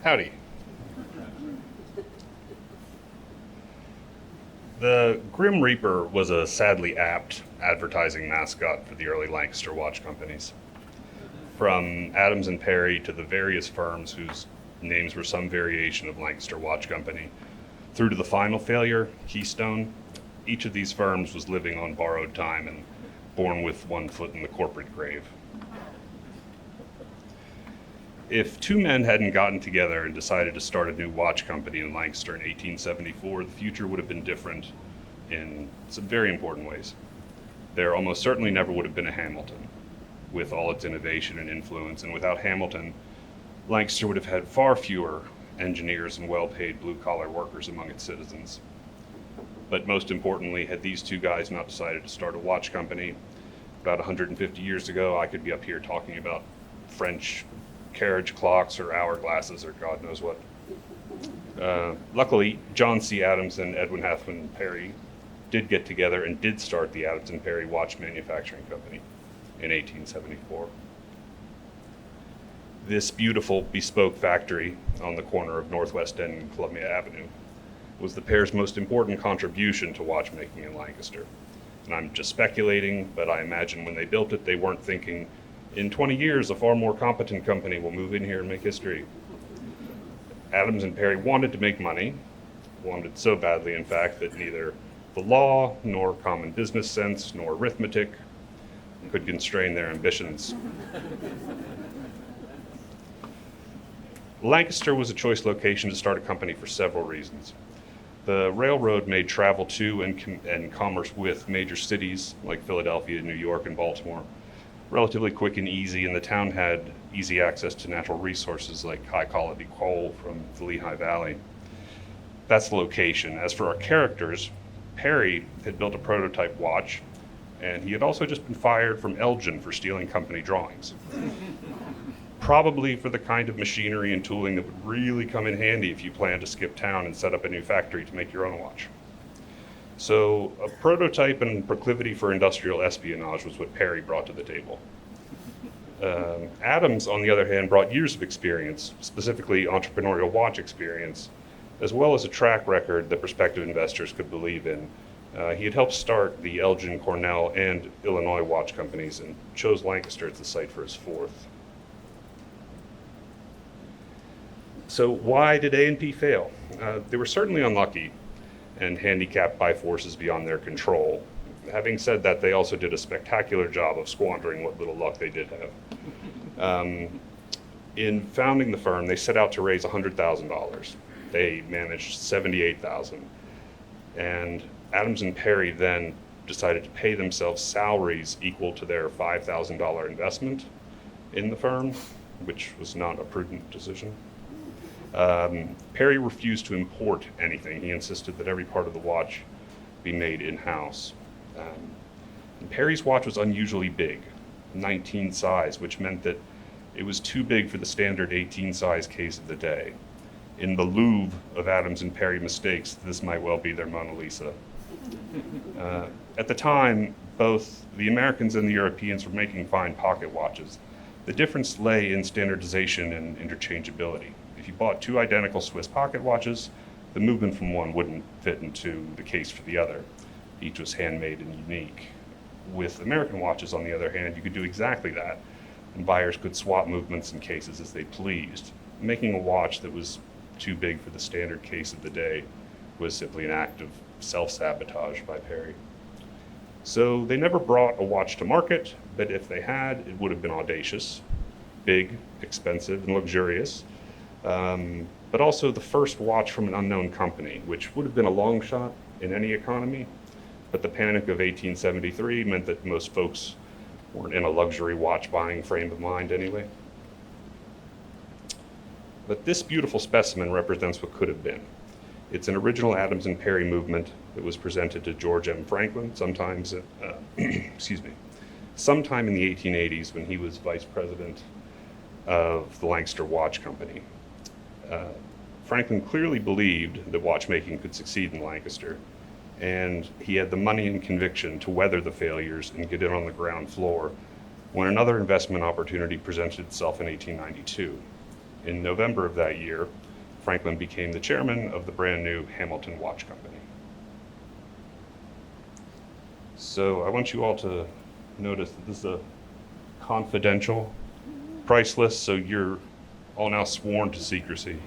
Howdy. The Grim Reaper was a sadly apt advertising mascot for the early Lancaster watch companies. From Adams and Perry to the various firms whose names were some variation of Lancaster Watch Company, through to the final failure, Keystone, each of these firms was living on borrowed time and born with one foot in the corporate grave. If two men hadn't gotten together and decided to start a new watch company in Lancaster in 1874, the future would have been different in some very important ways. There almost certainly never would have been a Hamilton, with all its innovation and influence, and without Hamilton, Lancaster would have had far fewer engineers and well-paid blue-collar workers among its citizens. But most importantly, had these two guys not decided to start a watch company, about 150 years ago, I could be up here talking about French carriage clocks or hourglasses or God knows what. Luckily, John C. Adams and Edwin Hathman Perry did get together and did start the Adams and Perry Watch Manufacturing Company in 1874. This beautiful bespoke factory on the corner of Northwest End and Columbia Avenue was the pair's most important contribution to watchmaking in Lancaster. And I'm just speculating, but I imagine when they built it, they weren't thinking, in 20 years, a far more competent company will move in here and make history. Adams and Perry wanted to make money, wanted so badly, in fact, that neither the law, nor common business sense, nor arithmetic could constrain their ambitions. Lancaster was a choice location to start a company for several reasons. The railroad made travel to and commerce with major cities like Philadelphia, New York, and Baltimore relatively quick and easy, and the town had easy access to natural resources like high-quality coal from the Lehigh Valley. That's the location. As for our characters, Perry had built a prototype watch, and he had also just been fired from Elgin for stealing company drawings. Probably for the kind of machinery and tooling that would really come in handy if you plan to skip town and set up a new factory to make your own watch. So a prototype and proclivity for industrial espionage was what Perry brought to the table. Adams, on the other hand, brought years of experience, specifically entrepreneurial watch experience, as well as a track record that prospective investors could believe in. He had helped start the Elgin, Cornell, and Illinois watch companies and chose Lancaster as the site for his fourth. So why did A&P fail? They were certainly unlucky and handicapped by forces beyond their control. Having said that, they also did a spectacular job of squandering what little luck they did have. In founding the firm, they set out to raise $100,000. They managed $78,000. And Adams and Perry then decided to pay themselves salaries equal to their $5,000 investment in the firm, which was not a prudent decision. Perry refused to import anything. He insisted that every part of the watch be made in-house. And Perry's watch was unusually big, 19 size, which meant that it was too big for the standard 18 size case of the day. In the Louvre of Adams and Perry mistakes, this might well be their Mona Lisa. At the time, both the Americans and the Europeans were making fine pocket watches. The difference lay in standardization and interchangeability. If you bought two identical Swiss pocket watches, the movement from one wouldn't fit into the case for the other. Each was handmade and unique. With American watches, on the other hand, you could do exactly that, and buyers could swap movements and cases as they pleased. Making a watch that was too big for the standard case of the day was simply an act of self-sabotage by Perry. So they never brought a watch to market, but if they had, it would have been audacious, big, expensive, and luxurious. But also the first watch from an unknown company, which would have been a long shot in any economy, but the panic of 1873 meant that most folks weren't in a luxury watch buying frame of mind anyway. But this beautiful specimen represents what could have been. It's an original Adams and Perry movement that was presented to George M. Franklin sometime in the 1880s when he was vice president of the Lancaster Watch Company. Franklin clearly believed that watchmaking could succeed in Lancaster, and he had the money and conviction to weather the failures and get in on the ground floor when another investment opportunity presented itself in 1892. in November of that year, Franklin became the chairman of the brand new Hamilton Watch Company. So I want you all to notice that this is a confidential price list, so you're all now sworn to secrecy.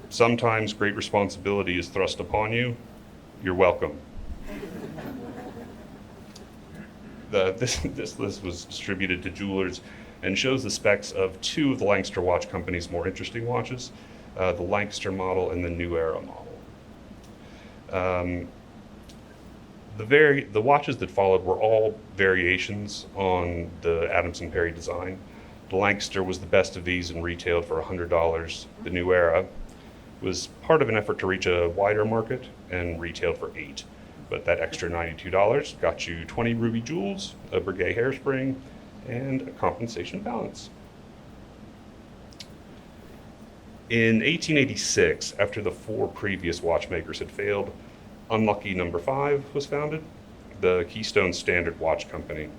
Sometimes great responsibility is thrust upon you. You're welcome. This list was distributed to jewelers and shows the specs of two of the Lancaster Watch Company's more interesting watches, the Lancaster model and the New Era model. The watches that followed were all variations on the Adams and Perry design. The Lancaster was the best of these and retailed for $100. The New Era was part of an effort to reach a wider market and retailed for $8. But that extra $92 got you 20 ruby jewels, a Breguet hairspring, and a compensation balance. In 1886, after the 4 previous watchmakers had failed, Unlucky Number 5 was founded, the Keystone Standard Watch Company.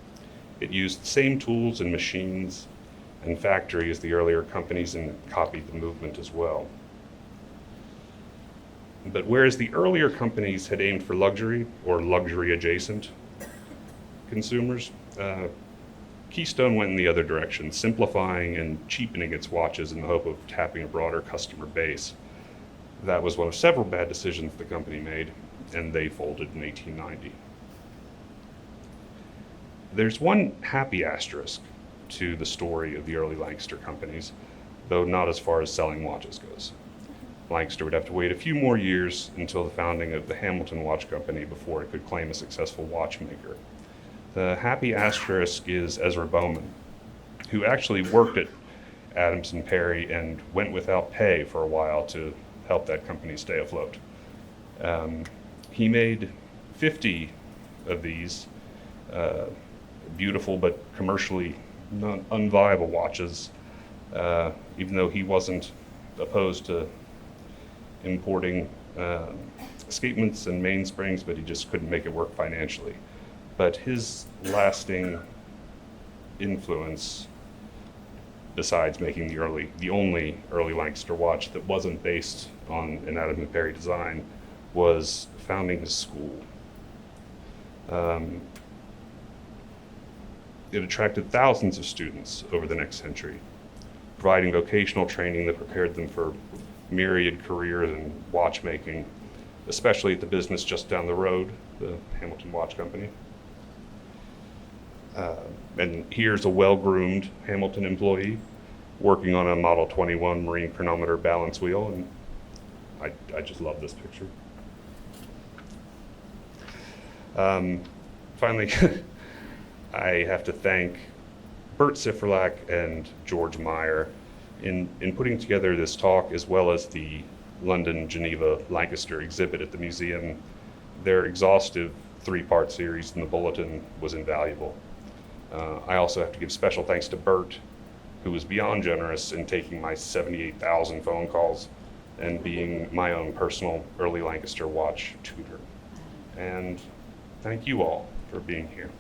It used the same tools and machines and factory as the earlier companies and copied the movement as well. But whereas the earlier companies had aimed for luxury or luxury adjacent consumers, Keystone went in the other direction, simplifying and cheapening its watches in the hope of tapping a broader customer base. That was one of several bad decisions the company made, and they folded in 1890. There's one happy asterisk to the story of the early Lancaster companies, though not as far as selling watches goes. Lancaster would have to wait a few more years until the founding of the Hamilton Watch Company before it could claim a successful watchmaker. The happy asterisk is Ezra Bowman, who actually worked at Adams and Perry and went without pay for a while to help that company stay afloat. He made 50 of these beautiful but commercially unviable watches, even though he wasn't opposed to importing escapements and mainsprings, but he just couldn't make it work financially. But his lasting influence, besides making the only early Lancaster watch that wasn't based on an Adams and Perry design, was founding his school. It attracted thousands of students over the next century, providing vocational training that prepared them for myriad careers in watchmaking, especially at the business just down the road, the Hamilton Watch Company. And here's a well-groomed Hamilton employee working on a Model 21 marine chronometer balance wheel, and I just love this picture. Finally, I have to thank Bert Sifrelak and George Meyer in putting together this talk, as well as the London Geneva Lancaster exhibit at the museum. Their exhaustive 3-part series in the bulletin was invaluable. I also have to give special thanks to Bert, who was beyond generous in taking my 78,000 phone calls and being my own personal early Lancaster watch tutor. And thank you all for being here.